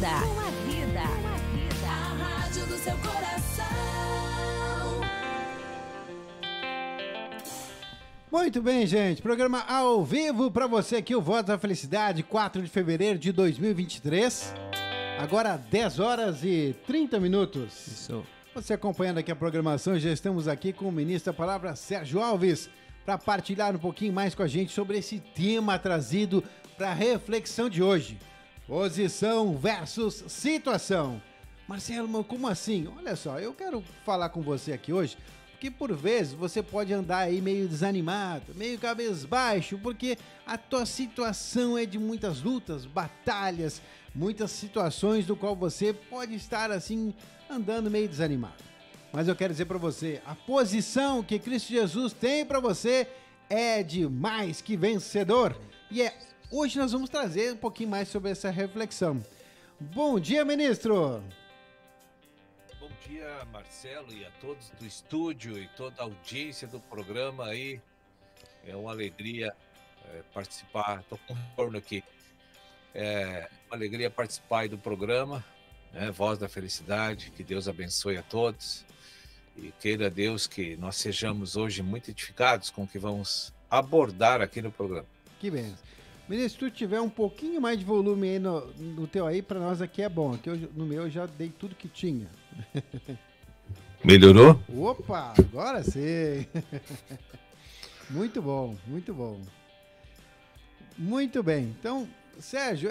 vida. A rádio do seu coração. Muito bem, gente. Programa ao vivo para você aqui, o Voz da Felicidade, 4 de fevereiro de 2023. Agora 10 horas e 30 minutos. Isso. Você acompanhando aqui a programação, já estamos aqui com o ministro da Palavra, Sérgio Alves, para partilhar um pouquinho mais com a gente sobre esse tema trazido para a reflexão de hoje. Posição versus situação. Marcelo, como assim? Olha só, eu quero falar com você aqui hoje, porque por vezes você pode andar aí meio desanimado, meio cabisbaixo, porque a tua situação é de muitas lutas, batalhas, muitas situações do qual você pode estar assim, andando meio desanimado. Mas eu quero dizer para você, a posição que Cristo Jesus tem para você é de mais que vencedor. E hoje nós vamos trazer um pouquinho mais sobre essa reflexão. Bom dia, ministro! Bom dia, Marcelo, e a todos do estúdio e toda a audiência do programa aí. É uma alegria participar, estou com retorno aqui. É uma alegria participar aí do programa, né? Voz da Felicidade, que Deus abençoe a todos. E queira Deus que nós sejamos hoje muito edificados com o que vamos abordar aqui no programa. Que bem. Ministro, se tu tiver um pouquinho mais de volume aí no teu aí, para nós aqui é bom. Aqui no meu eu já dei tudo que tinha. Melhorou? Opa, agora sim. Muito bom, muito bom. Muito bem. Então, Sérgio,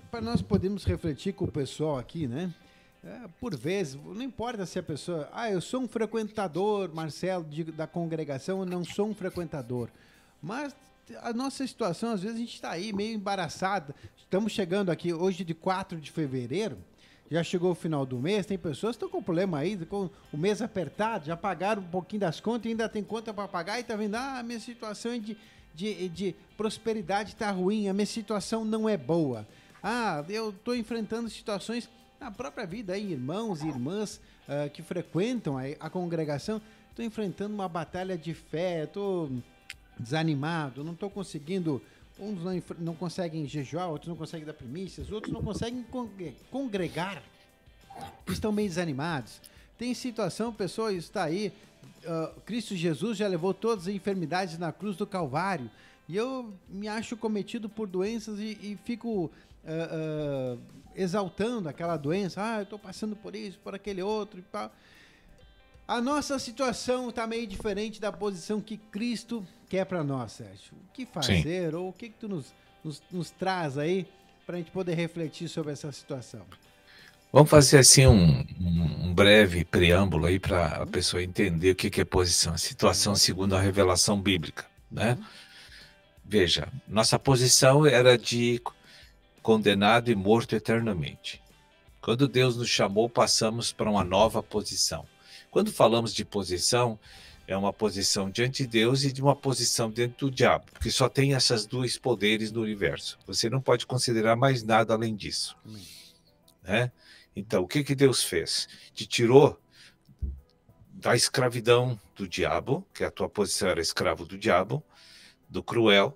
para nós podermos refletir com o pessoal aqui, né? Por vezes, não importa se a pessoa... eu sou um frequentador, Marcelo, da congregação, eu não sou um frequentador. Mas a nossa situação, às vezes, a gente está aí meio embaraçado. Estamos chegando aqui hoje de 4 de fevereiro, já chegou o final do mês, tem pessoas que estão com problema aí, com o mês apertado, já pagaram um pouquinho das contas e ainda tem conta para pagar e tá vendo, a minha situação de prosperidade está ruim, a minha situação não é boa. Eu estou enfrentando situações na própria vida aí, irmãos e irmãs que frequentam a congregação, estou enfrentando uma batalha de fé, estou desanimado, não estou conseguindo, uns não conseguem jejuar, outros não conseguem dar primícias, outros não conseguem congregar, estão meio desanimados. Tem situação, pessoal, está aí, Cristo Jesus já levou todas as enfermidades na cruz do Calvário, e eu me acho cometido por doenças e fico exaltando aquela doença, eu estou passando por isso, por aquele outro e tal. A nossa situação está meio diferente da posição que Cristo quer para nós, Sérgio. O que fazer? Sim. Ou o que tu nos traz aí para a gente poder refletir sobre essa situação? Vamos fazer assim um breve preâmbulo aí para a pessoa entender o que é posição, a situação segundo a revelação bíblica, né? Veja, nossa posição era de condenado e morto eternamente. Quando Deus nos chamou, passamos para uma nova posição. Quando falamos de posição, é uma posição diante de Deus e de uma posição dentro do diabo, porque só tem esses dois poderes no universo. Você não pode considerar mais nada além disso. Né? Então, o que Deus fez? Te tirou da escravidão do diabo, que a tua posição era escravo do diabo, do cruel,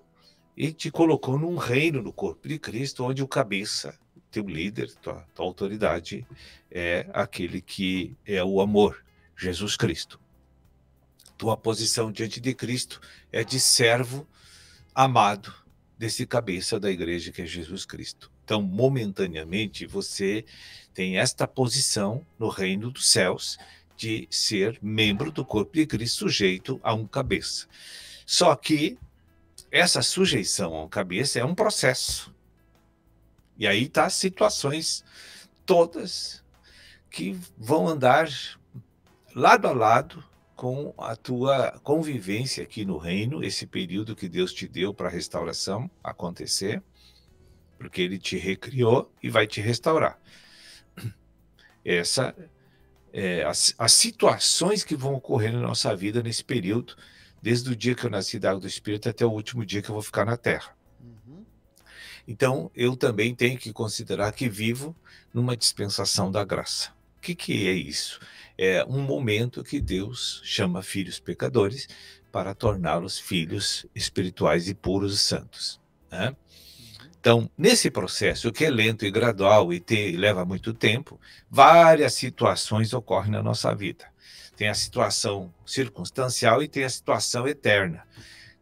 e te colocou num reino no corpo de Cristo, onde o cabeça, teu líder, tua autoridade, é aquele que é o amor, Jesus Cristo. Tua posição diante de Cristo é de servo amado desse cabeça da igreja que é Jesus Cristo. Então, momentaneamente, você tem esta posição no reino dos céus de ser membro do corpo de Cristo sujeito a um cabeça. Só que essa sujeição a um cabeça é um processo. E aí tá as situações todas que vão andar lado a lado com a tua convivência aqui no reino, esse período que Deus te deu para a restauração acontecer, porque Ele te recriou e vai te restaurar. Essa as situações que vão ocorrer na nossa vida nesse período, desde o dia que eu nasci da água do Espírito até o último dia que eu vou ficar na Terra. Então, eu também tenho que considerar que vivo numa dispensação da graça. O que é isso? É um momento que Deus chama filhos pecadores para torná-los filhos espirituais e puros e santos. Né? Então, nesse processo, que é lento e gradual e leva muito tempo, várias situações ocorrem na nossa vida. Tem a situação circunstancial e tem a situação eterna,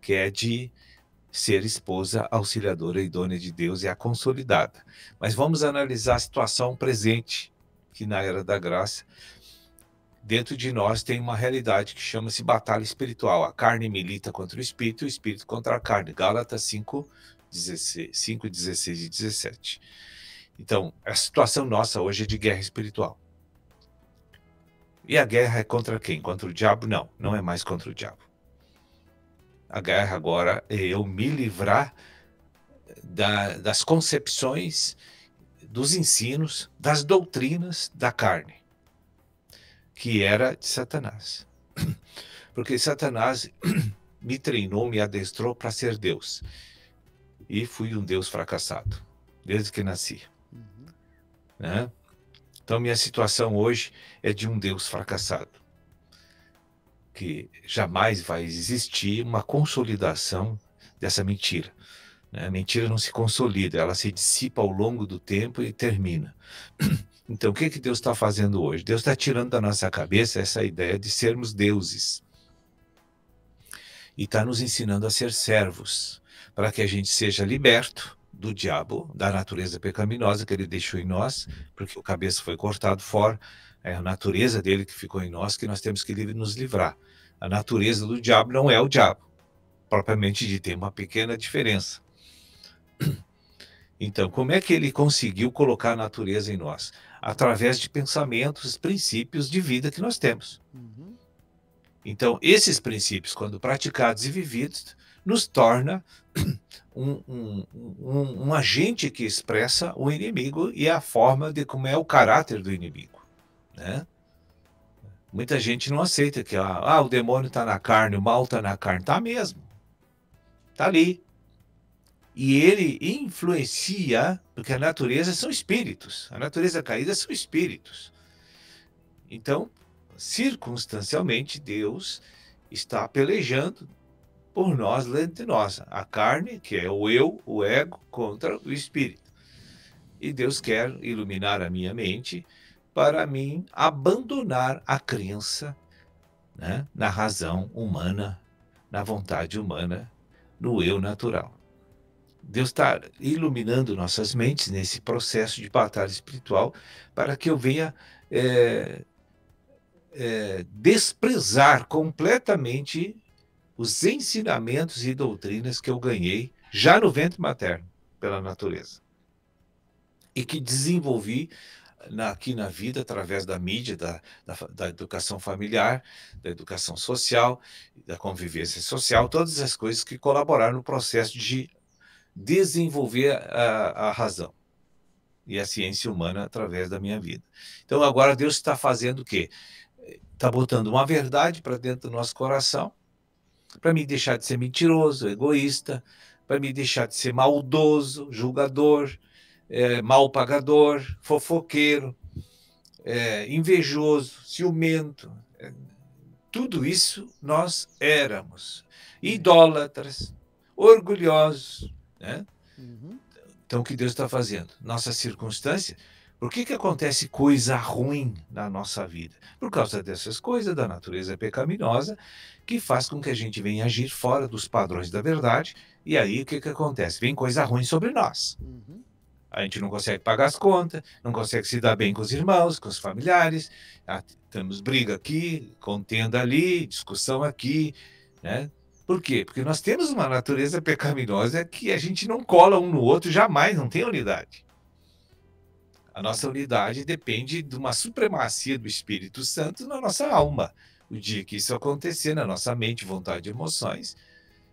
que é de ser esposa auxiliadora e idônea de Deus e a consolidada. Mas vamos analisar a situação presente, que na era da graça, dentro de nós tem uma realidade que chama-se batalha espiritual. A carne milita contra o espírito contra a carne. Gálatas 5, 16 e 17. Então, a situação nossa hoje é de guerra espiritual. E a guerra é contra quem? Contra o diabo? Não, não é mais contra o diabo. A guerra agora é eu me livrar das concepções, dos ensinos, das doutrinas da carne, que era de Satanás. Porque Satanás me treinou, me adestrou para ser Deus. E fui um Deus fracassado, desde que nasci. Né? Então, minha situação hoje é de um Deus fracassado. Que jamais vai existir uma consolidação dessa mentira. Né? A mentira não se consolida, ela se dissipa ao longo do tempo e termina. Então, o que Deus está fazendo hoje? Deus está tirando da nossa cabeça essa ideia de sermos deuses. E está nos ensinando a ser servos, para que a gente seja liberto do diabo, da natureza pecaminosa que ele deixou em nós, porque o cabeça foi cortado fora, é a natureza dele que ficou em nós, que nós temos que nos livrar. A natureza do diabo não é o diabo, propriamente dito, tem uma pequena diferença. Então, como é que ele conseguiu colocar a natureza em nós? Através de pensamentos, princípios de vida que nós temos. Então, esses princípios, quando praticados e vividos, nos torna um agente que expressa o inimigo e a forma de como é o caráter do inimigo. Né? Muita gente não aceita que o demônio está na carne, o mal está na carne. Está mesmo. Está ali. E ele influencia, porque a natureza são espíritos. A natureza caída são espíritos. Então, circunstancialmente, Deus está pelejando por nós, dentro de nós. A carne, que é o eu, o ego, contra o espírito. E Deus quer iluminar a minha mente para mim abandonar a crença, né, na razão humana, na vontade humana, no eu natural. Deus está iluminando nossas mentes nesse processo de batalha espiritual para que eu venha desprezar completamente os ensinamentos e doutrinas que eu ganhei já no ventre materno pela natureza e que desenvolvi aqui na vida através da mídia, da educação familiar, da educação social, da convivência social, todas as coisas que colaboraram no processo de desenvolver a razão e a ciência humana através da minha vida. Então agora Deus está fazendo o quê? Está botando uma verdade para dentro do nosso coração, para me deixar de ser mentiroso, egoísta, para me deixar de ser maldoso, julgador, mal pagador, fofoqueiro, invejoso, ciumento. Tudo isso nós éramos. Idólatras, orgulhosos. Né? Então, o que Deus está fazendo? Nossa circunstância, por que acontece coisa ruim na nossa vida? Por causa dessas coisas da natureza pecaminosa, que faz com que a gente venha agir fora dos padrões da verdade, e aí o que acontece? Vem coisa ruim sobre nós. A gente não consegue pagar as contas, não consegue se dar bem com os irmãos, com os familiares, temos briga aqui, contenda ali, discussão aqui, né? Por quê? Porque nós temos uma natureza pecaminosa que a gente não cola um no outro, jamais, não tem unidade. A nossa unidade depende de uma supremacia do Espírito Santo na nossa alma. O dia que isso acontecer na nossa mente, vontade e emoções,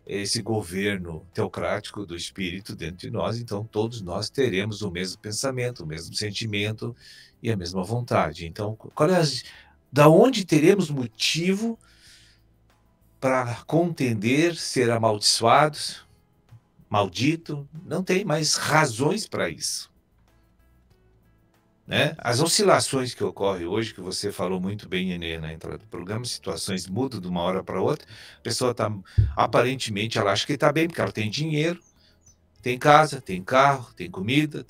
esse governo teocrático do Espírito dentro de nós, então todos nós teremos o mesmo pensamento, o mesmo sentimento e a mesma vontade. Então, da onde teremos motivo para contender, ser amaldiçoados, maldito? Não tem mais razões para isso. Né? As oscilações que ocorrem hoje, que você falou muito bem, Enê, na entrada do programa, situações mudam de uma hora para outra, a pessoa está, aparentemente, ela acha que está bem, porque ela tem dinheiro, Tem casa, tem carro, tem comida,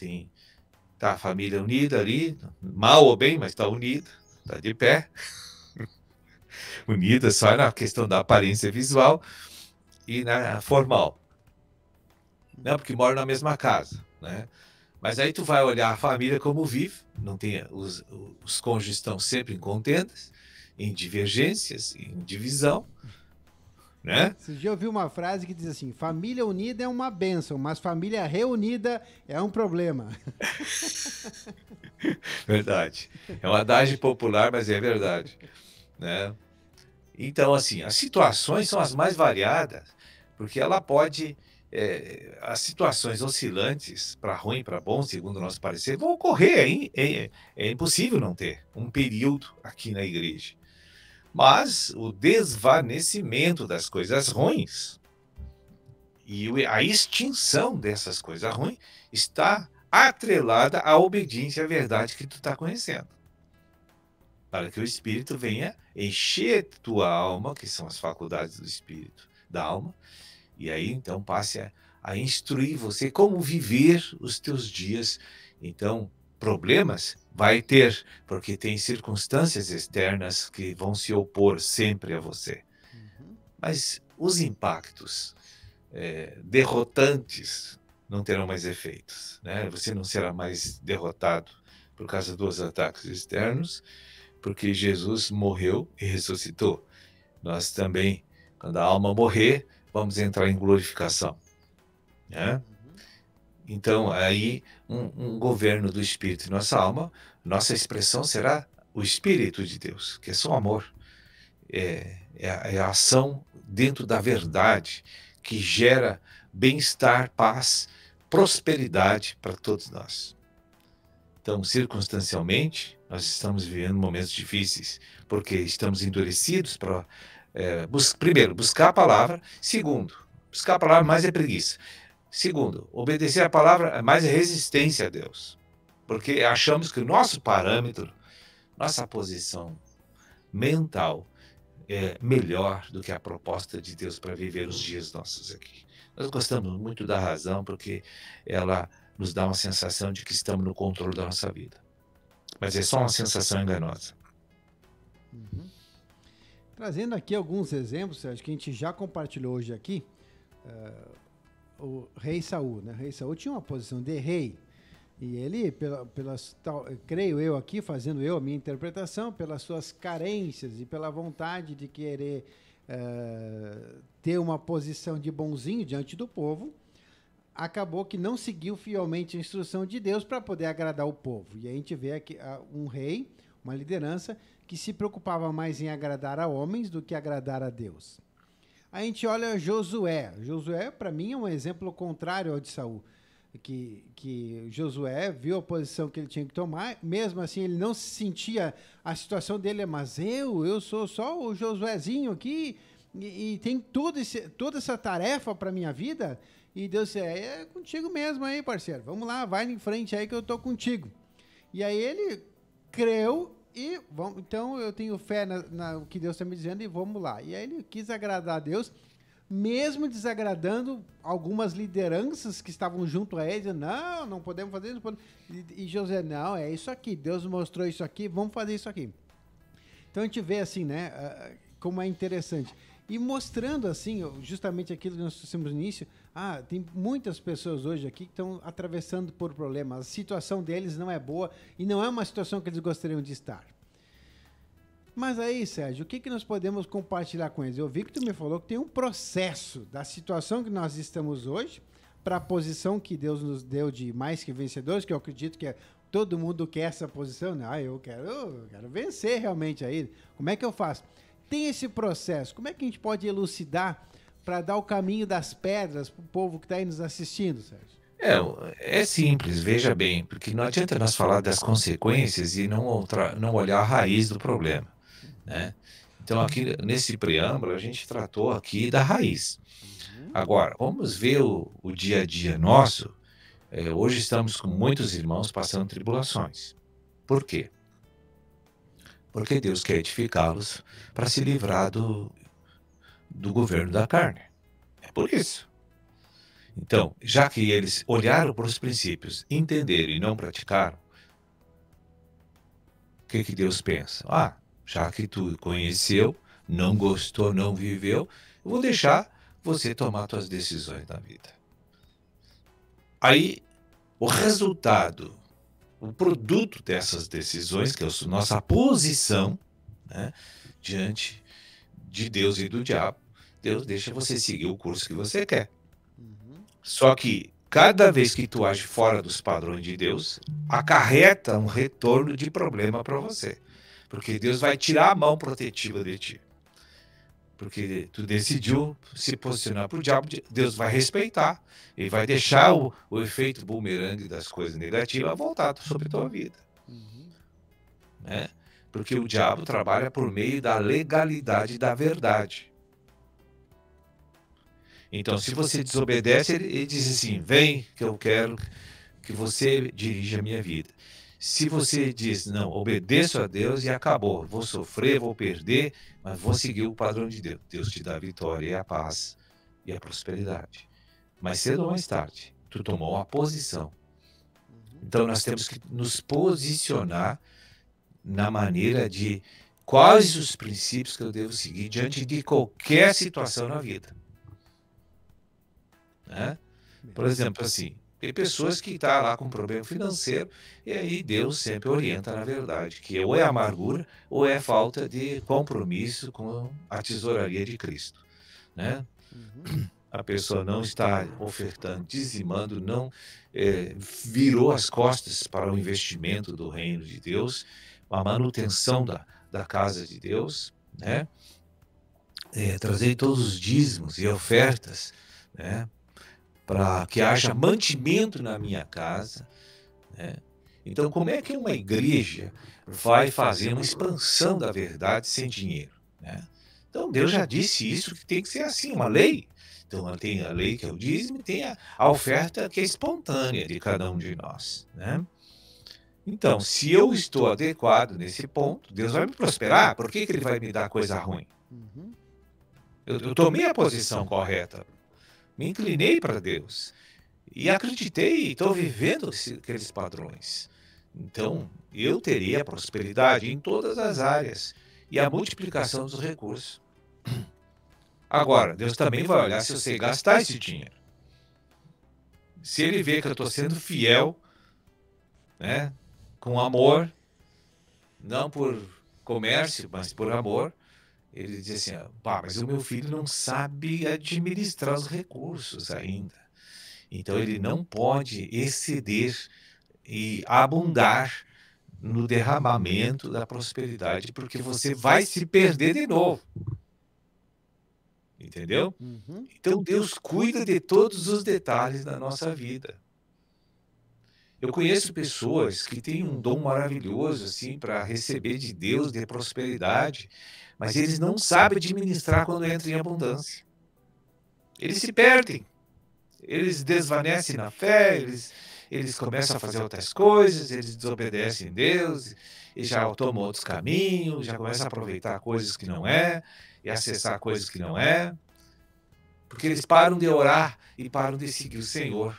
tá a família unida ali, mal ou bem, mas está unida, está de pé, unida só na questão da aparência visual e na formal. Não, porque moram na mesma casa, né? Mas aí tu vai olhar a família como vive, não tem, os cônjuges estão sempre em contendas, em divergências, em divisão, né? Você já ouviu uma frase que diz assim: família unida é uma bênção, mas família reunida é um problema. Verdade. É uma adagem popular, mas é verdade, né? Então, assim, as situações são as mais variadas, porque ela pode, as situações oscilantes, para ruim, para bom, segundo o nosso parecer, vão ocorrer, é impossível não ter um período aqui na igreja. Mas o desvanecimento das coisas ruins e a extinção dessas coisas ruins está atrelada à obediência à verdade que tu está conhecendo. Para que o Espírito venha encher tua alma, que são as faculdades do Espírito, da alma, e aí então passe a instruir você como viver os teus dias. Então, problemas vai ter, porque tem circunstâncias externas que vão se opor sempre a você. Mas os impactos derrotantes não terão mais efeitos, né? Você não será mais derrotado por causa dos ataques externos, porque Jesus morreu e ressuscitou. Nós também, quando a alma morrer, vamos entrar em glorificação, né? Então, aí, um governo do Espírito em nossa alma, nossa expressão será o Espírito de Deus, que é só amor. É a ação dentro da verdade que gera bem-estar, paz, prosperidade para todos nós. Então, circunstancialmente, nós estamos vivendo momentos difíceis, porque estamos endurecidos para, primeiro, buscar a palavra. Segundo, buscar a palavra mais é preguiça. Segundo, obedecer a palavra é mais resistência a Deus, porque achamos que o nosso parâmetro, nossa posição mental é melhor do que a proposta de Deus para viver os dias nossos aqui. Nós gostamos muito da razão, porque ela nos dá uma sensação de que estamos no controle da nossa vida. Mas é só uma sensação enganosa. Trazendo aqui alguns exemplos, Sérgio, que a gente já compartilhou hoje aqui. O rei Saul, né? O rei Saul tinha uma posição de rei. E ele, creio eu aqui, fazendo eu a minha interpretação, pelas suas carências e pela vontade de querer ter uma posição de bonzinho diante do povo, acabou que não seguiu fielmente a instrução de Deus para poder agradar o povo. E a gente vê aqui um rei, uma liderança, que se preocupava mais em agradar a homens do que agradar a Deus. A gente olha Josué. Josué, para mim, é um exemplo contrário ao de Saul. Que Josué viu a posição que ele tinha que tomar, mesmo assim ele não se sentia, a situação dele mas eu sou só o Josuézinho aqui e tem toda essa tarefa para minha vida, e Deus disse, é contigo mesmo aí, parceiro, vamos lá, vai em frente aí que eu tô contigo. E aí ele creu e então eu tenho fé no que Deus está me dizendo e vamos lá. E aí ele quis agradar a Deus, mesmo desagradando algumas lideranças que estavam junto a ele, dizendo, não podemos fazer isso. E José, não, é isso aqui, Deus mostrou isso aqui, vamos fazer isso aqui. Então a gente vê assim, né, como é interessante. E mostrando assim, justamente aquilo que nós dissemos no início, tem muitas pessoas hoje aqui que estão atravessando por problemas, a situação deles não é boa e não é uma situação que eles gostariam de estar. Mas aí, Sérgio, o que nós podemos compartilhar com eles? Eu vi que tu me falou que tem um processo da situação que nós estamos hoje para a posição que Deus nos deu de mais que vencedores, que eu acredito que todo mundo quer essa posição, né? Eu quero vencer realmente aí. Como é que eu faço? Tem esse processo. Como é que a gente pode elucidar para dar o caminho das pedras para o povo que está aí nos assistindo, Sérgio? É simples, veja bem, porque não adianta nós falar das consequências e não olhar a raiz do problema, né? Então, aqui nesse preâmbulo, a gente tratou aqui da raiz. Agora, vamos ver o dia a dia nosso. Hoje estamos com muitos irmãos passando tribulações. Por quê? Porque Deus quer edificá-los para se livrar do governo da carne. É por isso. Então, já que eles olharam para os princípios, entenderam e não praticaram, o que Deus pensa? Ah, já que tu conheceu, não gostou, não viveu, eu vou deixar você tomar suas decisões na vida. Aí, o resultado, o produto dessas decisões, que é a nossa posição, né, diante de Deus e do diabo, Deus deixa você seguir o curso que você quer. Só que cada vez que tu age fora dos padrões de Deus, acarreta um retorno de problema para você. Porque Deus vai tirar a mão protetiva de ti. Porque tu decidiu se posicionar para o diabo, Deus vai respeitar. Ele vai deixar o efeito bumerangue das coisas negativas voltado sobre a tua vida. Né? Porque o diabo trabalha por meio da legalidade da verdade. Então, se você desobedece, ele diz assim, vem que eu quero que você dirija a minha vida. Se você diz, não, obedeço a Deus e acabou, vou sofrer, vou perder, mas vou seguir o padrão de Deus. Deus te dá a vitória e a paz e a prosperidade. Mas cedo ou mais tarde, tu tomou uma posição. Então, nós temos que nos posicionar na maneira de quais os princípios que eu devo seguir diante de qualquer situação na vida. Né? Por exemplo, assim, tem pessoas que estão lá com problema financeiro e aí Deus sempre orienta na verdade, que ou é amargura ou é falta de compromisso com a tesouraria de Cristo. Né? A pessoa não está ofertando, dizimando, não virou as costas para o investimento do reino de Deus, a manutenção da casa de Deus, né? Trazer todos os dízimos e ofertas, né? Para que haja mantimento na minha casa. Né? Então, como é que uma igreja vai fazer uma expansão da verdade sem dinheiro? Né? Então, Deus já disse isso, que tem que ser assim, uma lei. Então, tem a lei que é o dízimo e tem a oferta que é espontânea de cada um de nós. Né? Então, se eu estou adequado nesse ponto, Deus vai me prosperar. Por que Ele vai me dar coisa ruim? Eu tomei a posição correta. Me inclinei para Deus e acreditei e estou vivendo aqueles padrões. Então, eu teria a prosperidade em todas as áreas e a multiplicação dos recursos. Agora, Deus também vai olhar se eu sei gastar esse dinheiro. Se Ele vê que eu estou sendo fiel, né, com amor, não por comércio, mas por amor, Ele diz assim, pá, mas o meu filho não sabe administrar os recursos ainda. Então, ele não pode exceder e abundar no derramamento da prosperidade, porque você vai se perder de novo. Entendeu? Então, Deus cuida de todos os detalhes da nossa vida. Eu conheço pessoas que têm um dom maravilhoso assim para receber de Deus de prosperidade, mas eles não sabem administrar quando entram em abundância. Eles se perdem, eles desvanecem na fé, eles começam a fazer outras coisas, eles desobedecem a Deus, e já tomam outros caminhos, já começam a aproveitar coisas que não é, e acessar coisas que não é, porque eles param de orar e param de seguir o Senhor.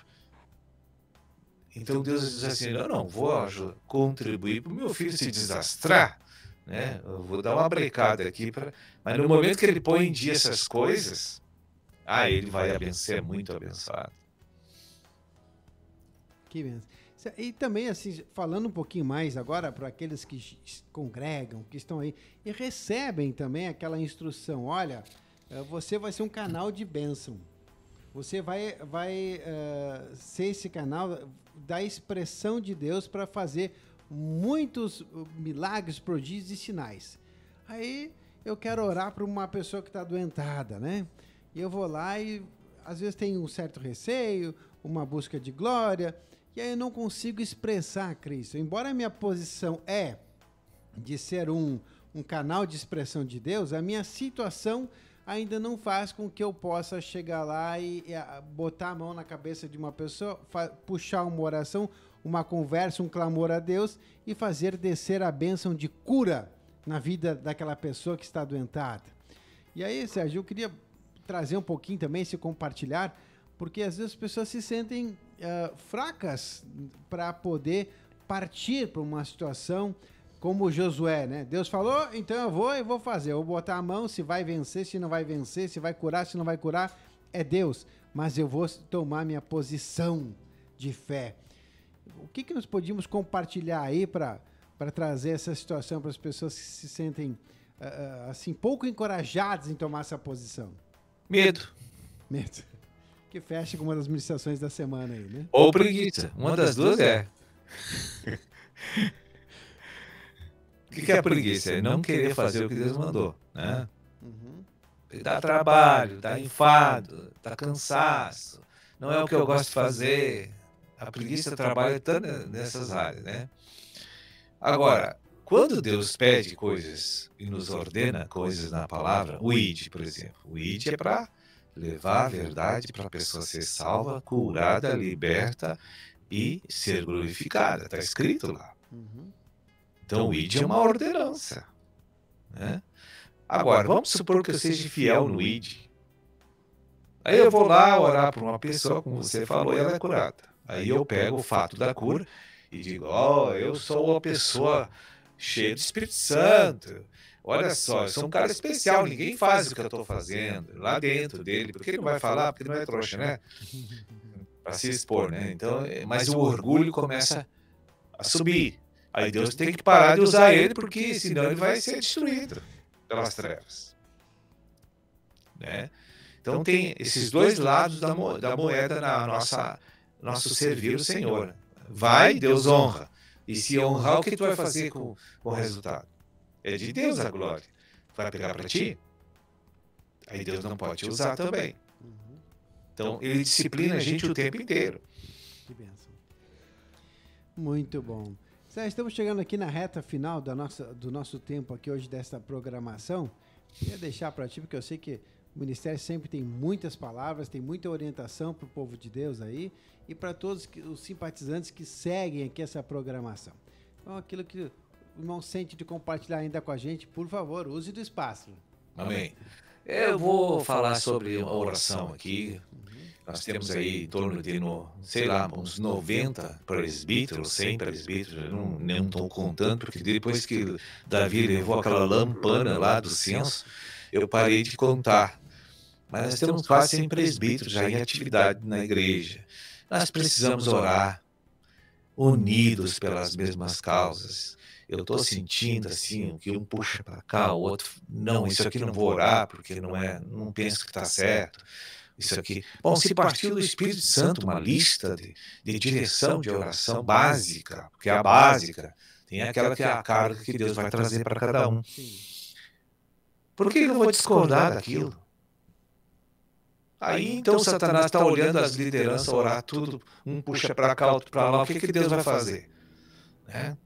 Então Deus diz assim, eu não vou contribuir para o meu filho se desastrar, né? Eu vou dar uma brecada aqui, mas no momento que ele põe em dia essas coisas, ele vai ser muito abençoado. Que benção. E também, assim, falando um pouquinho mais agora para aqueles que congregam, que estão aí, e recebem também aquela instrução, olha, você vai ser um canal de bênção. Você vai ser esse canal da expressão de Deus para fazer muitos milagres, prodígios e sinais. Aí eu quero orar para uma pessoa que está adoentada, né? E eu vou lá e às vezes tem um certo receio, uma busca de glória, e aí eu não consigo expressar Cristo. Embora a minha posição é de ser um canal de expressão de Deus, a minha situação ainda não faz com que eu possa chegar lá e botar a mão na cabeça de uma pessoa, puxar uma oração, uma conversa, um clamor a Deus e fazer descer a bênção de cura na vida daquela pessoa que está adoentada. E aí, Sérgio, eu queria trazer um pouquinho também, se compartilhar, porque às vezes as pessoas se sentem fracas para poder partir para uma situação como Josué, né? Deus falou, então eu vou fazer, eu vou botar a mão, se vai vencer, se não vai vencer, se vai curar, se não vai curar, é Deus, mas eu vou tomar minha posição de fé. O que nós podíamos compartilhar aí para trazer essa situação para as pessoas que se sentem assim, pouco encorajadas em tomar essa posição? Medo. Medo. Que fecha com uma das ministrações da semana aí, né? Ou preguiça. Uma das duas é. O que é a preguiça? É não querer fazer o que Deus mandou, né? Uhum. Dá trabalho, dá enfado, dá cansaço. Não é o que eu gosto de fazer. A preguiça trabalha tanto nessas áreas, né? Agora, quando Deus pede coisas e nos ordena coisas na palavra, o ID, por exemplo. O ID é para levar a verdade para a pessoa ser salva, curada, liberta e ser glorificada. Está escrito lá. Uhum. Então, o ID é uma ordenança, né? Agora, vamos supor que eu seja fiel no ID. Aí eu vou lá orar por uma pessoa, como você falou, e ela é curada. Aí eu pego o fato da cura e digo, eu sou uma pessoa cheia do Espírito Santo. Olha só, eu sou um cara especial, ninguém faz o que eu estou fazendo lá dentro dele. Porque ele não vai falar, porque ele não é trouxa, né? Para se expor, né? Então, mas o orgulho começa a subir. Aí Deus tem que parar de usar ele, porque senão ele vai ser destruído pelas trevas, né? Então tem esses dois lados da moeda na nosso servir o Senhor. Vai, Deus honra. E se honrar, o que tu vai fazer com o resultado? É de Deus a glória. Vai pegar para ti? Aí Deus não pode te usar também. Então ele disciplina a gente o tempo inteiro. Que bênção. Muito bom. Sérgio, estamos chegando aqui na reta final do nosso tempo aqui hoje dessa programação. Queria deixar para ti, porque eu sei que o Ministério sempre tem muitas palavras, tem muita orientação para o povo de Deus aí e para todos os simpatizantes que seguem aqui essa programação. Então, aquilo que o irmão sente de compartilhar ainda com a gente, por favor, use do espaço. Amém. Eu vou falar sobre a oração aqui. Nós temos aí em torno de, sei lá, uns 90 presbíteros, 100 presbíteros, eu não estou contando, porque depois que Davi levou aquela lampana lá do censo, eu parei de contar. Mas nós temos quase 100 presbíteros já em atividade na igreja. Nós precisamos orar, unidos pelas mesmas causas. Eu estou sentindo assim, que um puxa para cá, o outro, não, isso aqui não vou orar, porque não penso que está certo. Isso aqui. Bom, se partiu do Espírito Santo uma lista de direção de oração básica, porque a básica tem aquela que é a carga que Deus vai trazer para cada um. Por que eu não vou discordar daquilo? Aí então Satanás está olhando as lideranças orar tudo, um puxa para cá, outro para lá, o que Deus vai fazer? Né?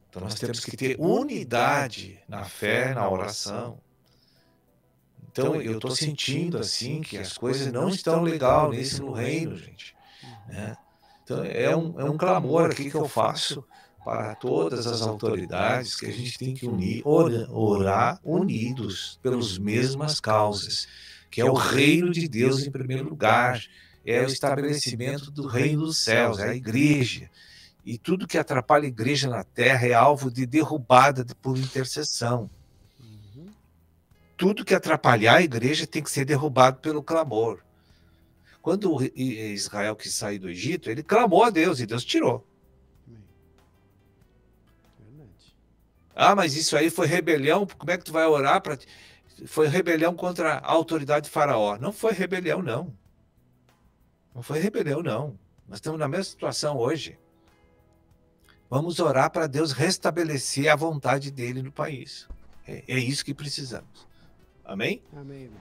Então nós temos que ter unidade na fé, na oração. Então eu estou sentindo assim que as coisas não estão legal no reino, gente. Né? Então é um clamor aqui que eu faço para todas as autoridades, que a gente tem que orar unidos pelas mesmas causas, que é o reino de Deus em primeiro lugar, é o estabelecimento do reino dos céus, é a igreja. E tudo que atrapalha a igreja na terra é alvo de derrubada por intercessão. Tudo que atrapalhar a igreja tem que ser derrubado pelo clamor. Quando Israel quis sair do Egito, ele clamou a Deus e Deus tirou. Mas isso aí foi rebelião, como é que tu vai orar para... Foi rebelião contra a autoridade de Faraó. Não foi rebelião, não. Não foi rebelião, não. Nós estamos na mesma situação hoje. Vamos orar para Deus restabelecer a vontade dele no país. É isso que precisamos. Amém? Amém, irmão.